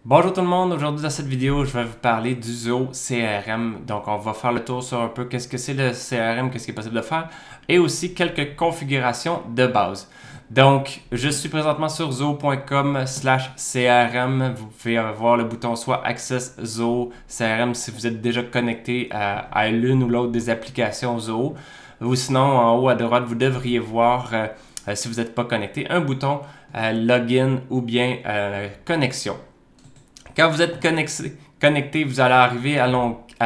Bonjour tout le monde, aujourd'hui dans cette vidéo, je vais vous parler du Zoho CRM. Donc on va faire le tour sur un peu qu'est-ce que c'est le CRM, qu'est-ce qui est possible de faire et aussi quelques configurations de base. Donc je suis présentement sur zoho.com/CRM. Vous pouvez voir le bouton soit Access Zoho CRM si vous êtes déjà connecté à l'une ou l'autre des applications Zoho. Ou sinon en haut à droite, vous devriez voir si vous n'êtes pas connecté, un bouton Login ou bien Connexion. Quand vous êtes connecté, vous allez arriver à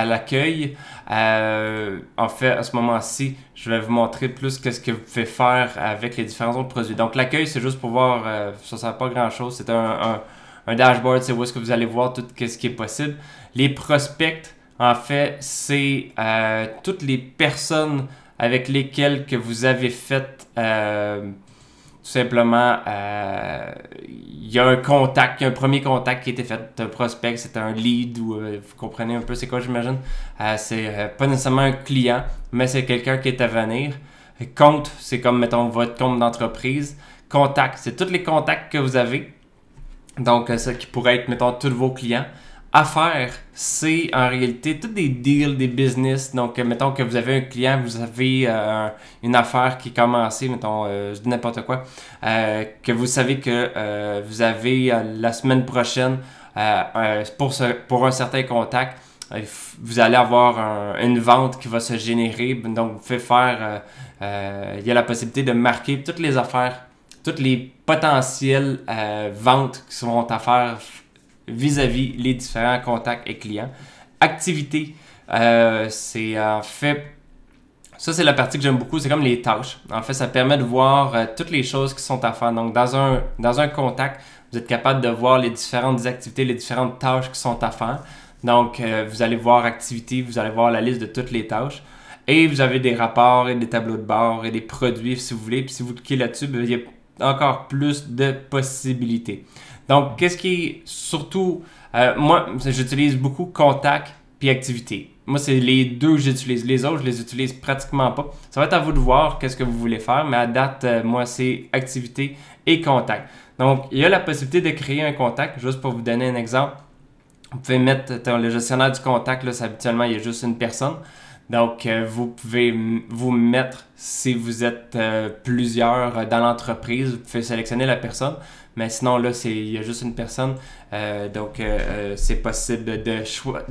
l'accueil. En fait, à ce moment-ci, je vais vous montrer plus qu'est-ce que vous pouvez faire avec les différents autres produits. Donc, l'accueil, c'est juste pour voir, ça ne sert pas grand-chose. C'est un dashboard, c'est où est-ce que vous allez voir tout ce qui est possible. Les prospects, en fait, c'est toutes les personnes avec lesquelles que vous avez fait... tout simplement, il y a un contact, il y a un premier contact qui a été fait, un prospect, c'est un lead ou vous comprenez un peu c'est quoi j'imagine. C'est pas nécessairement un client, mais c'est quelqu'un qui est à venir. Compte, c'est comme mettons votre compte d'entreprise. Contact, c'est tous les contacts que vous avez. Donc ça qui pourrait être mettons tous vos clients. Affaires, c'est en réalité tous des deals, des business. Donc, mettons que vous avez un client, vous avez une affaire qui est commencée, mettons, je dis n'importe quoi, que vous savez que vous avez la semaine prochaine pour un certain contact, vous allez avoir une vente qui va se générer. Donc, vous pouvez faire, il y a la possibilité de marquer toutes les affaires, toutes les potentielles ventes qui seront à faire vis-à-vis les différents contacts et clients. Activité, c'est en fait, ça c'est la partie que j'aime beaucoup, c'est comme les tâches. En fait, ça permet de voir toutes les choses qui sont à faire. Donc, dans un contact, vous êtes capable de voir les différentes activités, les différentes tâches qui sont à faire. Donc, vous allez voir activité, vous allez voir la liste de toutes les tâches. Et vous avez des rapports et des tableaux de bord et des produits si vous voulez. Puis si vous cliquez là-dessus, il y a encore plus de possibilités. Donc, qu'est-ce qui est surtout... moi, j'utilise beaucoup contact puis activité. Moi, c'est les deux que j'utilise. Les autres, je les utilise pratiquement pas. Ça va être à vous de voir qu'est-ce que vous voulez faire, mais à date, moi, c'est activité et contact. Donc, il y a la possibilité de créer un contact. Juste pour vous donner un exemple, vous pouvez mettre le gestionnaire du contact. Là, habituellement, il y a juste une personne. Donc, vous pouvez vous mettre, si vous êtes plusieurs dans l'entreprise, vous pouvez sélectionner la personne. Mais sinon, là, il y a juste une personne. Donc, c'est possible de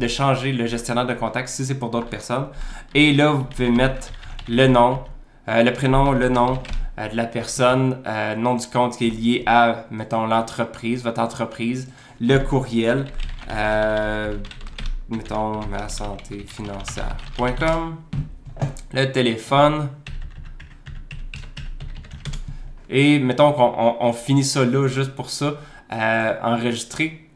changer le gestionnaire de contact si c'est pour d'autres personnes. Et là, vous pouvez mettre le nom, le prénom, le nom de la personne, nom du compte qui est lié à, mettons, l'entreprise, votre entreprise, le courriel. Mettons masantéfinancière.com, le téléphone, et mettons qu'on finit ça là juste pour ça, enregistrer.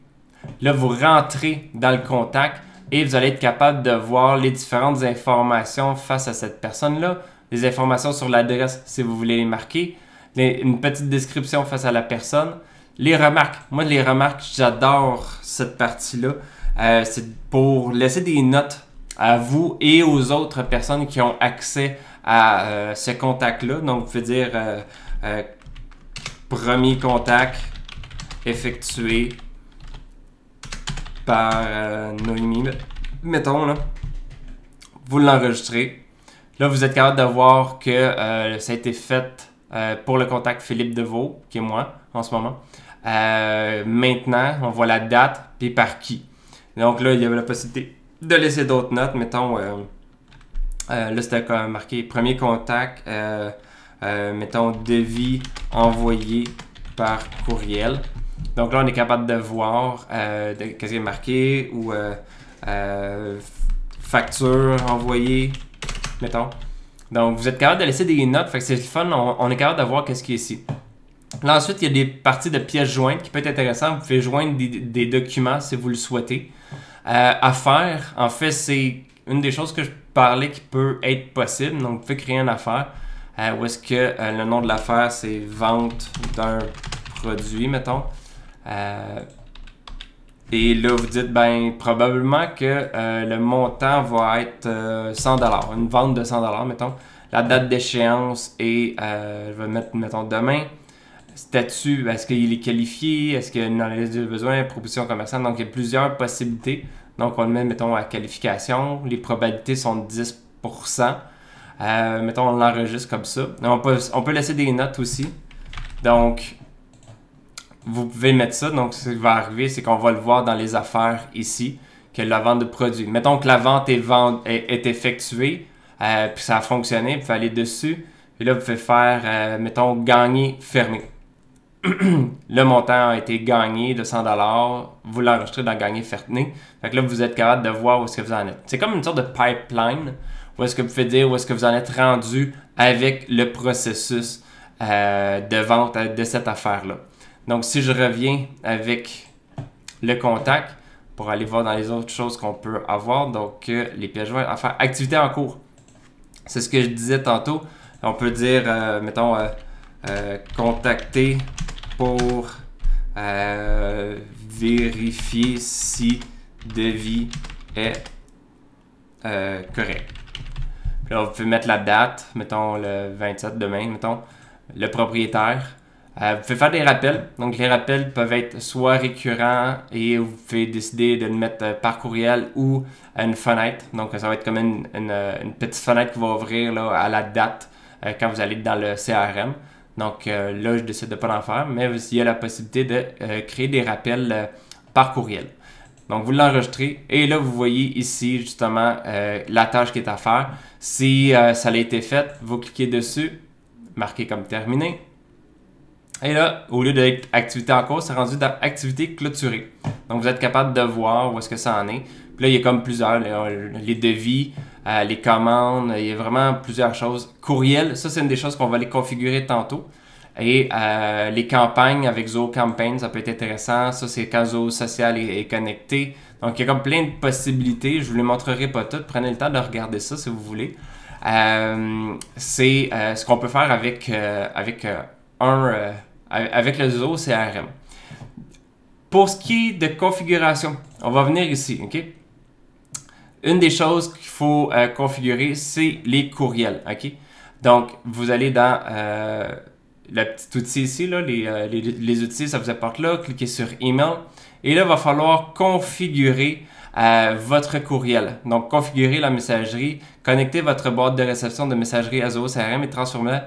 Là, vous rentrez dans le contact et vous allez être capable de voir les différentes informations face à cette personne-là, les informations sur l'adresse si vous voulez les marquer, une petite description face à la personne, les remarques. Moi, les remarques, j'adore cette partie-là. C'est pour laisser des notes à vous et aux autres personnes qui ont accès à ce contact-là. Donc, vous pouvez dire premier contact effectué par Noémie. Mettons, là, vous l'enregistrez. Là, vous êtes capable de voir que ça a été fait pour le contact Philippe Deveau, qui est moi en ce moment. Maintenant, on voit la date et par qui. Donc là, il y avait la possibilité de laisser d'autres notes. Mettons, là, c'était marqué premier contact, mettons, devis envoyé par courriel. Donc là, on est capable de voir qu'est-ce qui est marqué ou facture envoyée, mettons. Donc, vous êtes capable de laisser des notes. Fait que c'est le fun. On est capable de voir qu'est-ce qui est ici. Là, ensuite, il y a des parties de pièces jointes qui peut être intéressant. Vous pouvez joindre des documents si vous le souhaitez. À faire, en fait, c'est une des choses que je parlais qui peut être possible. Donc, vous pouvez créer une affaire où est-ce que le nom de l'affaire, c'est vente d'un produit, mettons. Et là, vous dites, ben, probablement que le montant va être 100$. Une vente de 100$, mettons. La date d'échéance est, je vais mettre, mettons, demain. statut, est-ce qu'il est qualifié, est-ce qu'il y a une analyse de besoin, proposition commerciale, donc il y a plusieurs possibilités. Donc on le met, mettons, à qualification, les probabilités sont de 10%. Mettons, on l'enregistre comme ça. On peut laisser des notes aussi. Donc, vous pouvez mettre ça. Donc, ce qui va arriver, c'est qu'on va le voir dans les affaires ici, que la vente de produits. Mettons que la vente est effectuée, puis ça a fonctionné, vous pouvez aller dessus. Et là, vous pouvez faire, mettons, gagner, fermé. Le montant a été gagné de 100$. Vous l'enregistrez dans gagner, fermé. Fait que là, vous êtes capable de voir où est-ce que vous en êtes. C'est comme une sorte de pipeline. Où est-ce que vous pouvez dire où est-ce que vous en êtes rendu avec le processus de vente de cette affaire-là. Donc, si je reviens avec le contact pour aller voir dans les autres choses qu'on peut avoir, donc les pièces jointes à faire, activité en cours. C'est ce que je disais tantôt. On peut dire, mettons, contacter pour vérifier si devis est correct. Puis là, vous pouvez mettre la date, mettons le 27 demain, mettons, le propriétaire. Vous pouvez faire des rappels. Donc, les rappels peuvent être soit récurrents et vous pouvez décider de le mettre par courriel ou à une fenêtre. Donc, ça va être comme une petite fenêtre qui va ouvrir là, à la date quand vous allez dans le CRM. Donc, là, je décide de ne pas en faire, mais il y a la possibilité de créer des rappels par courriel. Donc, vous l'enregistrez et là, vous voyez ici justement la tâche qui est à faire. Si ça a été fait, vous cliquez dessus, marquez comme terminé. Et là, au lieu d'être activité en cours, c'est rendu dans activité clôturée. Donc, vous êtes capable de voir où est-ce que ça en est. Puis là, il y a comme plusieurs, les devis, les commandes, il y a vraiment plusieurs choses. Courriel, ça, c'est une des choses qu'on va aller configurer tantôt. Et les campagnes avec Zoho Campaign, ça peut être intéressant. Ça, c'est quand Zoho Social est connecté. Donc, il y a comme plein de possibilités. Je ne vous les montrerai pas toutes. Prenez le temps de regarder ça si vous voulez. C'est ce qu'on peut faire avec le Zoho CRM. Pour ce qui est de configuration, on va venir ici, OK? Une des choses qu'il faut configurer, c'est les courriels, OK? Donc, vous allez dans le petit outil ici, là, les outils, ça vous apporte là, cliquez sur Email. Et là, il va falloir configurer votre courriel. Donc, configurer la messagerie, connecter votre boîte de réception de messagerie à Zoho CRM et transformer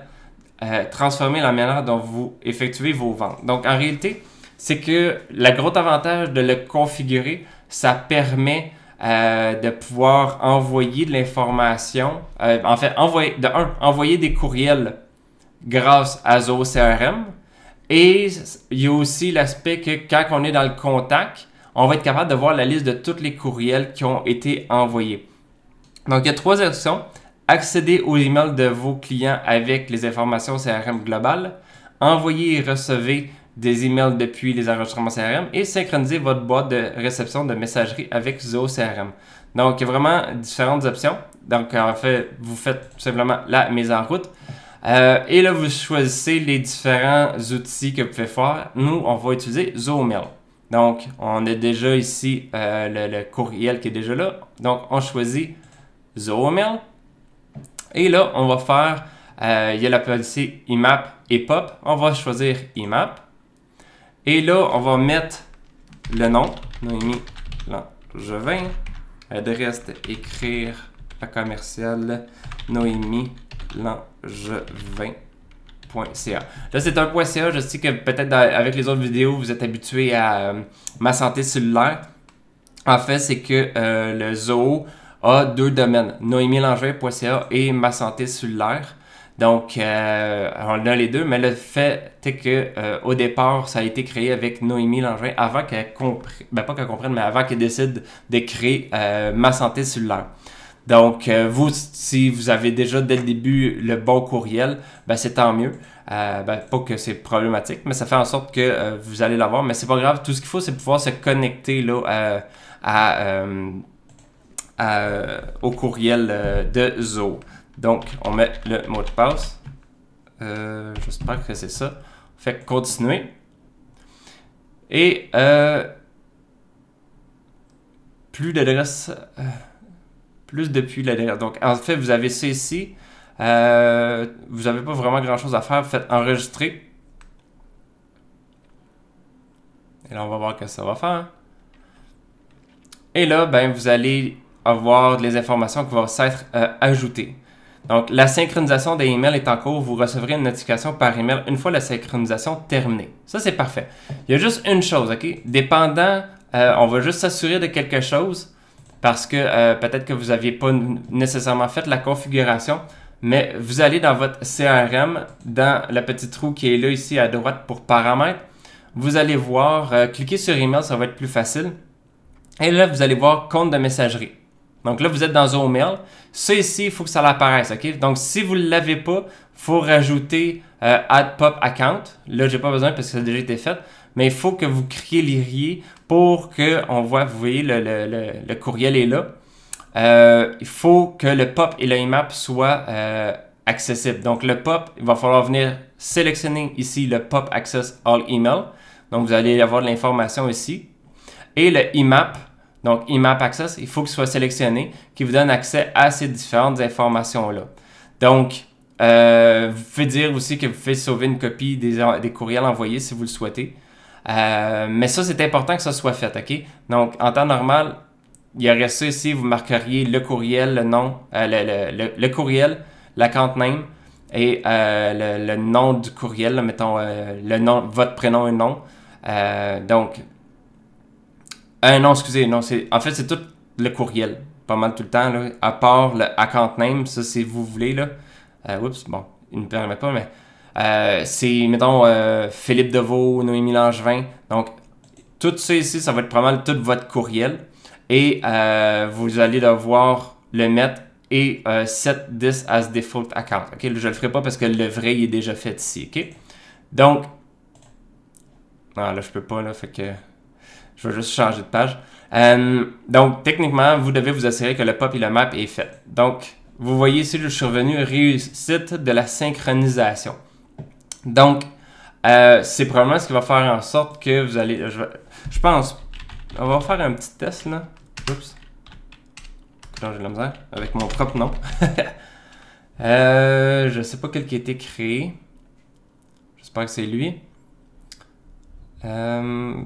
la manière dont vous effectuez vos ventes. Donc, en réalité, c'est que le gros avantage de le configurer, ça permet de pouvoir envoyer de l'information. En fait, envoyer des courriels grâce à Zoho CRM. Et il y a aussi l'aspect que quand on est dans le contact, on va être capable de voir la liste de tous les courriels qui ont été envoyés. Donc, il y a 3 options. Accéder aux emails de vos clients avec les informations CRM globales, envoyer et recevoir des emails depuis les enregistrements CRM et synchroniser votre boîte de réception de messagerie avec Zoho CRM. Donc, il y a vraiment différentes options. Donc, en fait, vous faites tout simplement la mise en route. Et là, vous choisissez les différents outils que vous pouvez faire. Nous, on va utiliser Zoho Mail. Donc, on a déjà ici le courriel qui est déjà là. Donc, on choisit Zoho Mail. Et là, on va faire, il y a la policy IMAP et POP. On va choisir IMAP. Et là, on va mettre le nom, Noémie Langevin. Adresse écrire à commercial Noémie Langevin.ca. Là, c'est un .ca. Je sais que peut-être avec les autres vidéos, vous êtes habitué à ma santé cellulaire. En fait, c'est que le Zoho a 2 domaines, noémielangevin.ca et ma santé cellulaire. Donc, on a les deux, mais le fait est que au départ, ça a été créé avec Noémie Langevin avant qu'elle comprenne, pas qu'elle comprenne, mais avant qu'elle décide de créer ma santé cellulaire. Donc, vous, si vous avez déjà dès le début le bon courriel, c'est tant mieux. Pas que c'est problématique, mais ça fait en sorte que vous allez l'avoir. Mais c'est pas grave, tout ce qu'il faut, c'est pouvoir se connecter là, au courriel de Zoho. Donc, on met le mot de passe. J'espère que c'est ça. On fait continuer. Et plus d'adresse... plus depuis l'adresse. Donc, en fait, vous avez ça ici. Vous n'avez pas vraiment grand-chose à faire. Vous faites enregistrer. Et là, on va voir ce que ça va faire. Et là, ben, vous allez avoir les informations qui vont s'être ajoutées. Donc, la synchronisation des emails est en cours. Vous recevrez une notification par email une fois la synchronisation terminée. Ça, c'est parfait. Il y a juste une chose, OK? Dépendant, on va juste s'assurer de quelque chose parce que peut-être que vous n'aviez pas nécessairement fait la configuration, mais vous allez dans votre CRM, dans la petite roue qui est là, ici à droite pour paramètres. Vous allez voir, cliquez sur email, ça va être plus facile. Et là, vous allez voir compte de messagerie. Donc là, vous êtes dans Zomail. Ça ici, il faut que ça apparaisse, OK? Donc, si vous ne l'avez pas, il faut rajouter Add Pop Account. Là, je n'ai pas besoin parce que ça a déjà été fait. Mais il faut que vous créeriez pour qu'on voit, vous voyez, le courriel est là. Il faut que le pop et le IMAP soient accessibles. Donc, le pop, il va falloir venir sélectionner ici le Pop Access All Email. Donc, vous allez avoir de l'information ici. Et le IMAP, donc IMAP Access, il faut qu'il soit sélectionné, qui vous donne accès à ces différentes informations-là. Donc, vous pouvez dire aussi que vous faites sauver une copie des courriels envoyés si vous le souhaitez. Mais ça, c'est important que ça soit fait, OK? Donc, en temps normal, il y aurait ça ici, vous marqueriez le courriel, le nom, le courriel, l'account name et le nom du courriel, là, mettons le nom, votre prénom et nom. Donc, non, excusez, non, en fait, c'est tout le courriel, pas mal tout le temps, là, à part le account name, ça, c'est vous voulez, là. Oups, bon, il ne me permet pas, mais c'est, mettons, Philippe Deveau, Noémie Langevin. Donc, tout ça ici, ça va être probablement tout votre courriel. Et vous allez devoir le mettre et set this as default account. OK, je ne le ferai pas parce que le vrai, il est déjà fait ici, OK? Donc, non, là, je peux pas, là, fait que je vais juste changer de page. Donc, techniquement, vous devez vous assurer que le pop et le map est fait. Donc, vous voyez ici, je suis revenu réussite de la synchronisation. Donc, c'est probablement ce qui va faire en sorte que vous allez... Je pense... On va faire un petit test, là. Oups. J'ai de la misère. Avec mon propre nom. Je sais pas quel qui a été créé. J'espère que c'est lui. Non,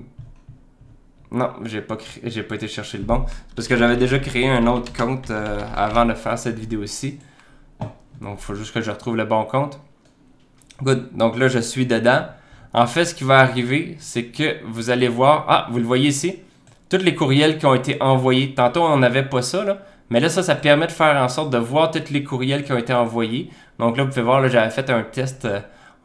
j'ai pas été chercher le bon. C'est parce que j'avais déjà créé un autre compte avant de faire cette vidéo-ci. Donc, il faut juste que je retrouve le bon compte. Good. Donc là, je suis dedans. En fait, ce qui va arriver, c'est que vous allez voir... Ah, vous le voyez ici? Tous les courriels qui ont été envoyés. Tantôt, on n'avait pas ça, là. Mais là, ça permet de faire en sorte de voir tous les courriels qui ont été envoyés. Donc là, vous pouvez voir, là, j'avais fait un test...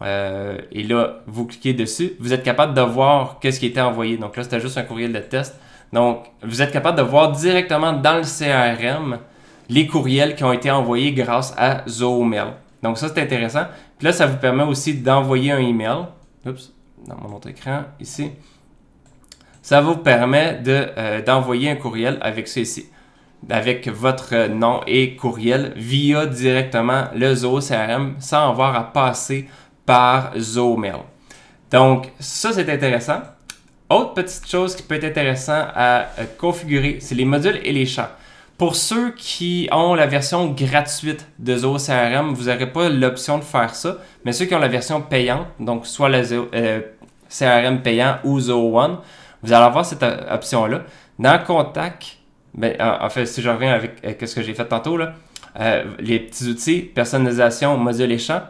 et là, vous cliquez dessus. Vous êtes capable de voir qu'est-ce qui a été envoyé. Donc là, c'était juste un courriel de test. Donc, vous êtes capable de voir directement dans le CRM les courriels qui ont été envoyés grâce à Zomail. Donc ça, c'est intéressant. Puis là, ça vous permet aussi d'envoyer un email. Oups, dans mon autre écran, ici. Ça vous permet d'envoyer un courriel avec ça ici. Avec votre nom et courriel via directement le Zoho CRM sans avoir à passer par Zomail. Donc, ça, c'est intéressant. Autre petite chose qui peut être intéressant à configurer, c'est les modules et les champs. Pour ceux qui ont la version gratuite de Zoho CRM, vous n'aurez pas l'option de faire ça. Mais ceux qui ont la version payante, donc soit le CRM payant ou Zoho One, vous allez avoir cette option-là. Dans Contact, ben, en fait, si je reviens avec ce que j'ai fait tantôt, là, les petits outils, personnalisation, modules et champs,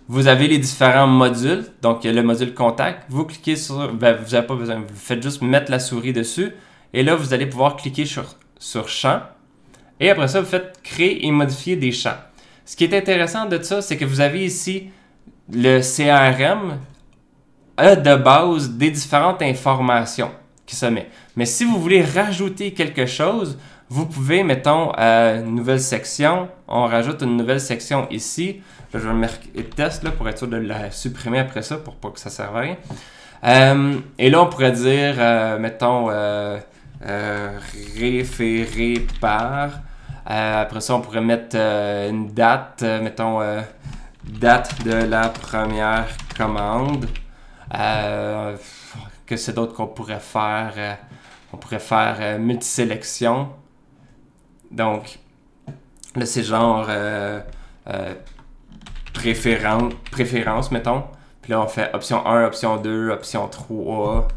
vous avez les différents modules. Donc, il y a le module Contact. Vous cliquez sur... Ben, vous n'avez pas besoin. Vous faites juste mettre la souris dessus. Et là, vous allez pouvoir cliquer sur Champs. Et après ça, vous faites créer et modifier des champs. Ce qui est intéressant de ça, c'est que vous avez ici le CRM de base des différentes informations qui se met. Mais si vous voulez rajouter quelque chose, vous pouvez, mettons, une nouvelle section. On rajoute une nouvelle section ici. Là, je vais marquer test là, pour être sûr de la supprimer après ça pour pas que ça ne serve à rien. Et là, on pourrait dire, mettons, référé par. Après ça, on pourrait mettre une date, mettons, date de la première commande. Que c'est d'autre qu'on pourrait faire? On pourrait faire multisélection. Donc, là, c'est genre préférence, mettons. Puis là, on fait option 1, option 2, option 3.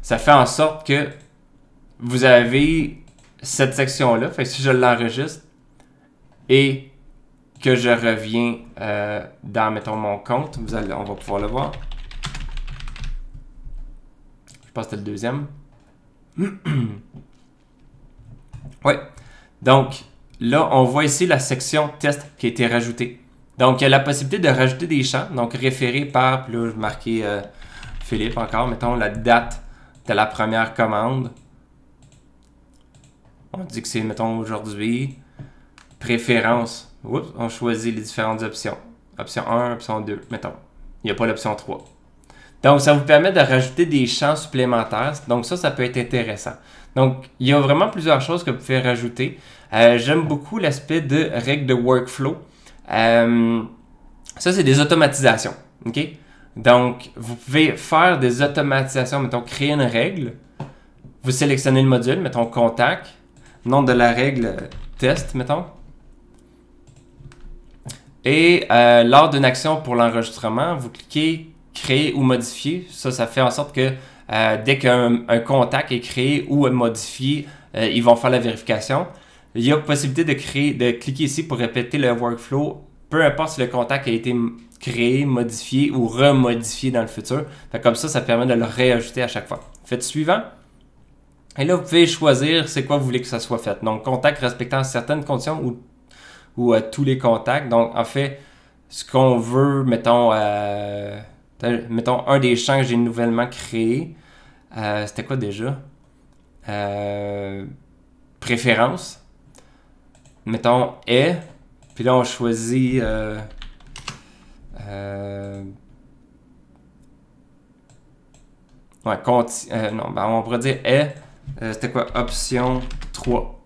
Ça fait en sorte que vous avez cette section-là. Fait que si je l'enregistre et que je reviens dans, mettons, mon compte, on va pouvoir le voir. Je pense que c'était le deuxième. Ouais. Donc, là, on voit ici la section test qui a été rajoutée. Donc, il y a la possibilité de rajouter des champs. Donc, référé par, puis là, je vais marquer Philippe encore. Mettons la date de la première commande. On dit que c'est, mettons, aujourd'hui. Préférence. Oups, on choisit les différentes options. Option 1, option 2, mettons. Il n'y a pas l'option 3. Donc, ça vous permet de rajouter des champs supplémentaires. Donc, ça peut être intéressant. Donc, il y a vraiment plusieurs choses que vous pouvez rajouter. J'aime beaucoup l'aspect de règles de workflow. Ça, c'est des automatisations. OK? Donc, vous pouvez faire des automatisations. Mettons, créer une règle. Vous sélectionnez le module, mettons contact. Nom de la règle test, mettons. Et lors d'une action pour l'enregistrement, vous cliquez créer ou modifier. Ça fait en sorte que dès qu'un contact est créé ou modifié, ils vont faire la vérification. Il y a possibilité de cliquer ici pour répéter le workflow, peu importe si le contact a été créé, modifié ou remodifié dans le futur. Fait comme ça permet de le réajouter à chaque fois. Faites suivant. Et là, vous pouvez choisir c'est quoi vous voulez que ça soit fait. Donc, contact respectant certaines conditions ou tous les contacts. Donc, en fait, ce qu'on veut, mettons un des champs que j'ai nouvellement créé. C'était quoi déjà? Préférence. Mettons est. Puis là, on choisit on pourrait dire est. C'était quoi? Option 3.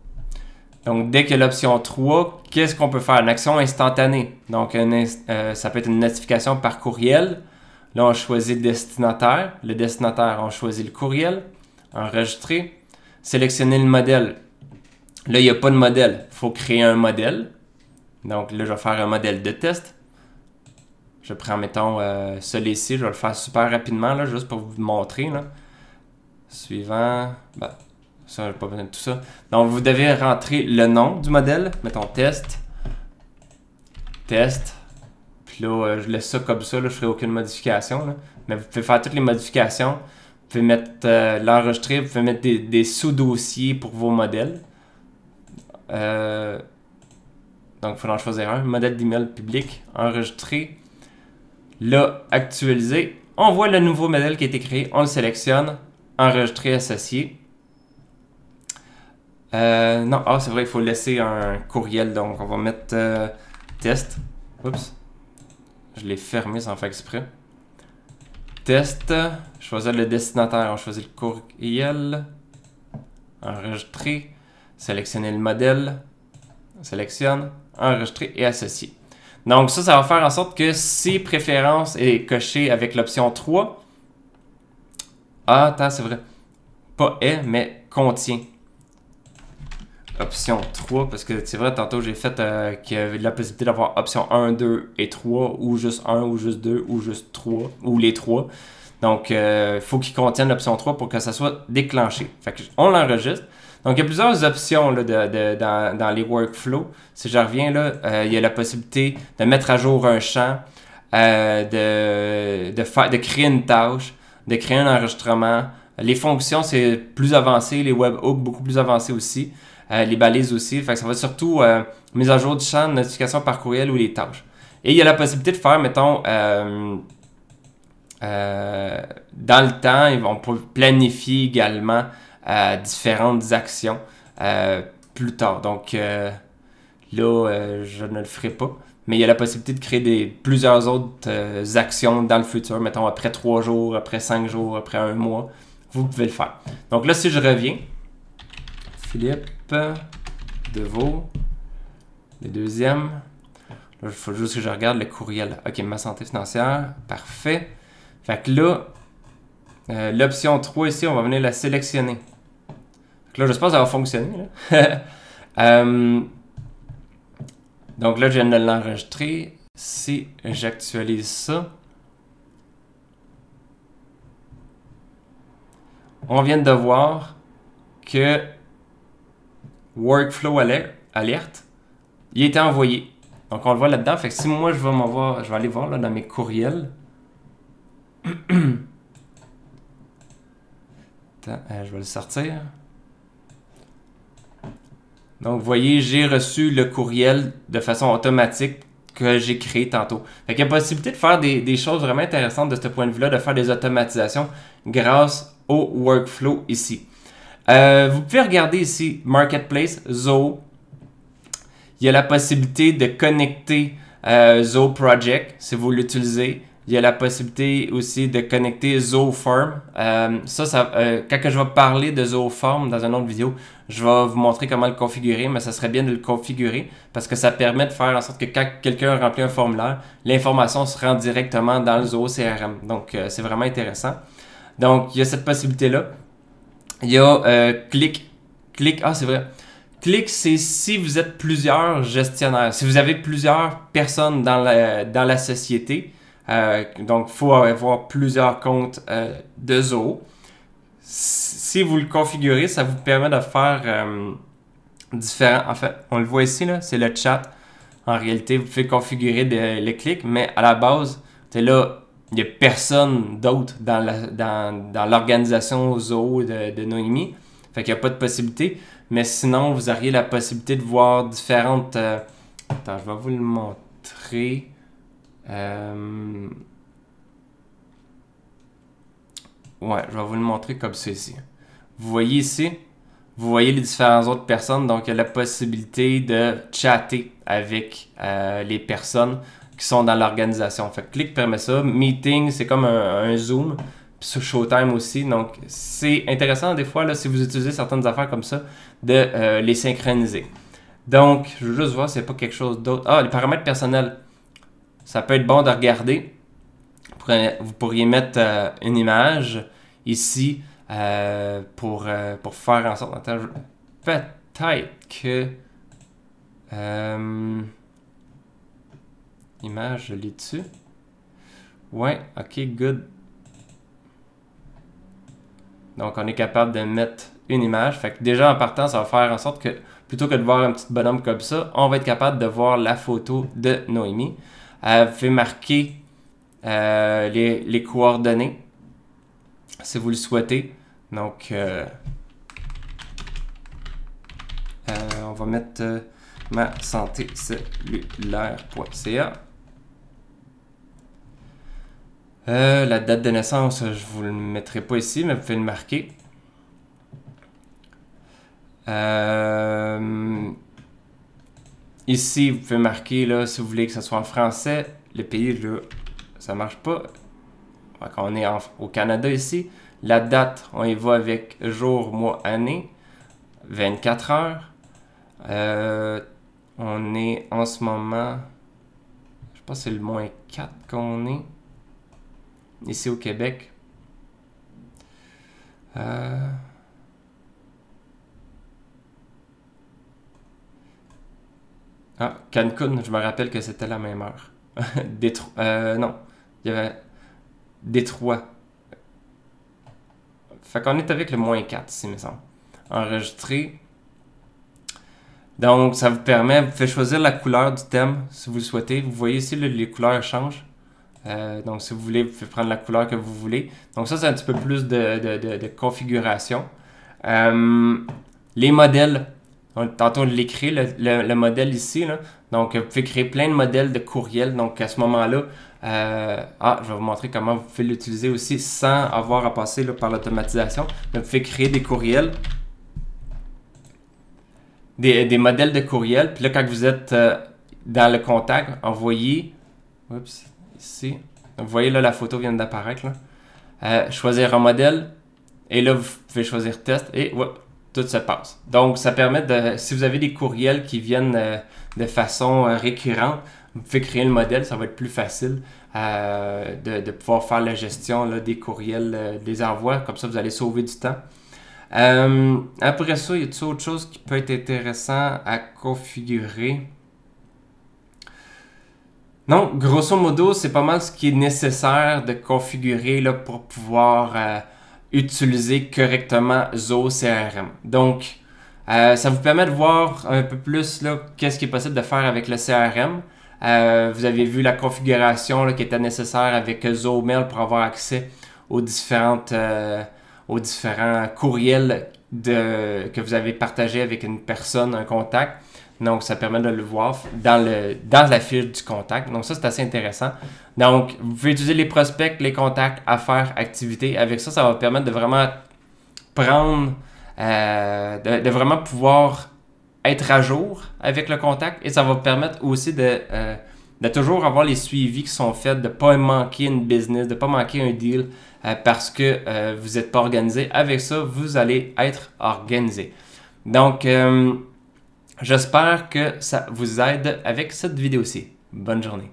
Donc, dès que l'option 3, qu'est-ce qu'on peut faire? Une action instantanée. Donc, ça peut être une notification par courriel. Là, on choisit destinataire. Le destinataire, on choisit le courriel. Enregistrer. Sélectionner le modèle. Là, il n'y a pas de modèle. Il faut créer un modèle. Donc, là, je vais faire un modèle de test. Je prends, mettons, celui-ci. Je vais le faire super rapidement, là, juste pour vous montrer. Là. Suivant. Ça, j'ai pas besoin de tout ça. Donc, vous devez rentrer le nom du modèle. Mettons test. Test. Puis là, je laisse ça comme ça. Là, je ne ferai aucune modification. Là. Mais vous pouvez faire toutes les modifications. Vous pouvez mettre l'enregistrer. Vous pouvez mettre des sous-dossiers pour vos modèles. Donc, il faut en choisir un. Modèle d'email public. Enregistrer. Là, actualiser. On voit le nouveau modèle qui a été créé. On le sélectionne. Enregistrer, associer. Non, c'est vrai, il faut laisser un courriel. Donc, on va mettre test. Oups. Je l'ai fermé sans faire exprès. Test. Choisir le destinataire. On choisit le courriel. Enregistrer. Sélectionner le modèle. Sélectionne. Enregistrer et associer. Donc, ça va faire en sorte que si préférence est cochée avec l'option 3. Ah, attends, c'est vrai. Pas est, mais contient. Option 3, parce que c'est vrai, tantôt j'ai fait qu'il y avait la possibilité d'avoir option 1, 2 et 3, ou juste 1, ou juste 2, ou juste 3, ou les 3. Donc, il faut qu'il contienne l'option 3 pour que ça soit déclenché. Fait que on l'enregistre. Donc, il y a plusieurs options là, dans les workflows. Si je reviens là, il y a la possibilité de mettre à jour un champ, de créer une tâche, de créer un enregistrement. Les fonctions, c'est plus avancé. Les webhooks, beaucoup plus avancés aussi. Les balises aussi. Fait que ça va surtout mise à jour du champ de notification par courriel ou les tâches. Et il y a la possibilité de faire, mettons, dans le temps, on peut planifier également différentes actions plus tard. Donc là, je ne le ferai pas. Mais il y a la possibilité de créer plusieurs autres actions dans le futur. Mettons, après 3 jours, après 5 jours, après 1 mois. Vous pouvez le faire. Donc là, si je reviens, Philippe Deveau, le deuxième. Là, il faut juste que je regarde le courriel. OK, ma santé financière. Parfait. Fait que là, l'option 3 ici, on va venir la sélectionner. Fait que là, j'espère que ça va fonctionner. Là. Donc là, je viens de l'enregistrer. Si j'actualise ça, on vient de voir que Workflow Alert, il a été envoyé. Donc, on le voit là-dedans. Fait que si moi, je vais aller voir là, dans mes courriels. Attends, je vais le sortir. Donc, vous voyez, j'ai reçu le courriel de façon automatique que j'ai créé tantôt. Fait qu'il y a possibilité de faire des choses vraiment intéressantes de ce point de vue-là, de faire des automatisations grâce au workflow ici. Vous pouvez regarder ici, Marketplace, Zoho. Il y a la possibilité de connecter Zoho Project, si vous l'utilisez. Il y a la possibilité aussi de connecter Zoho Form. Quand je vais parler de Zoho Form dans une autre vidéo, je vais vous montrer comment le configurer, mais ça serait bien de le configurer parce que ça permet de faire en sorte que quand quelqu'un remplit un formulaire, l'information se rend directement dans le Zoho CRM. Donc, c'est vraiment intéressant. Donc, il y a cette possibilité-là. Il y a Click. Ah, c'est vrai. Click, c'est si vous êtes plusieurs gestionnaires. Si vous avez plusieurs personnes dans la société, donc il faut avoir plusieurs comptes de Zoho. Si vous le configurez, ça vous permet de faire différents. En fait, on le voit ici, là, c'est le chat. En réalité, vous pouvez configurer les clics, mais à la base, là, il n'y a personne d'autre dans l'organisation Zoho de Noémie. Fait qu'il n'y a pas de possibilité. Mais sinon, vous auriez la possibilité de voir différentes... Attends, je vais vous le montrer. Ouais, je vais vous le montrer comme ceci. Vous voyez ici, vous voyez les différentes autres personnes. Donc, il y a la possibilité de chatter avec les personnes qui sont dans l'organisation. Fait que Click permet ça. Meeting, c'est comme un Zoom. Puis sur Showtime aussi. Donc, c'est intéressant des fois, là, si vous utilisez certaines affaires comme ça, de les synchroniser. Donc, je veux juste voir s'il n'y a pas quelque chose d'autre. Ah, les paramètres personnels. Ça peut être bon de regarder. Vous pourriez mettre une image ici pour faire en sorte... Attends, peut-être que... image, je l'ai dessus. Ouais, ok, good. Donc, on est capable de mettre une image. Fait que déjà, en partant, ça va faire en sorte que, plutôt que de voir un petit bonhomme comme ça, on va être capable de voir la photo de Noémie. Vous pouvez marquer les coordonnées, si vous le souhaitez. Donc, on va mettre ma santé cellulaire.ca. La date de naissance, je vous le mettrai pas ici, mais vous pouvez le marquer. Ici, vous pouvez marquer, là, si vous voulez que ce soit en français. Le pays, là, ça marche pas. Donc, on est au Canada ici. La date, on y va avec jour, mois, année. 24 heures. On est en ce moment... Je pense que c'est le -4 qu'on est. Ici au Québec. Ah, Cancun, je me rappelle que c'était la même heure. Non, il y avait Détroit. Fait qu'on est avec le -4 ici, il me semble. Enregistrer. Donc, ça vous permet, vous pouvez choisir la couleur du thème si vous le souhaitez. Vous voyez ici, les couleurs changent. Donc, si vous voulez, vous pouvez prendre la couleur que vous voulez. Donc, ça, c'est un petit peu plus de configuration. Les modèles, tantôt on l'écrit, le modèle ici. Là. Donc, vous pouvez créer plein de modèles de courriels. Donc, à ce moment-là, je vais vous montrer comment vous pouvez l'utiliser aussi sans avoir à passer là, par l'automatisation. Vous pouvez créer des courriels, des modèles de courriels. Puis là, quand vous êtes dans le contact, envoyez... Oups. Ici. Donc, vous voyez là, la photo vient d'apparaître. Choisir un modèle. Et là, vous pouvez choisir test. Et tout se passe. Donc, ça permet de... Si vous avez des courriels qui viennent de façon récurrente, vous pouvez créer le modèle. Ça va être plus facile de pouvoir faire la gestion là, des courriels, des envois. Comme ça, vous allez sauver du temps. Après ça, il y a autre chose qui peut être intéressant à configurer? Non, grosso modo, c'est pas mal ce qui est nécessaire de configurer là, pour pouvoir utiliser correctement Zoho CRM. Donc, ça vous permet de voir un peu plus qu'est-ce qui est possible de faire avec le CRM. Vous avez vu la configuration qui était nécessaire avec Zoho Mail pour avoir accès aux différents courriels que vous avez partagés avec une personne, un contact. Donc, ça permet de le voir dans la fiche du contact. Donc, ça, c'est assez intéressant. Donc, vous pouvez utiliser les prospects, les contacts, affaires, activités. Avec ça, ça va permettre de vraiment prendre, de vraiment pouvoir être à jour avec le contact. Et ça va permettre aussi de toujours avoir les suivis qui sont faits, de ne pas manquer une business, de ne pas manquer un deal parce que vous n'êtes pas organisé. Avec ça, vous allez être organisé. Donc, j'espère que ça vous aide avec cette vidéo-ci. Bonne journée.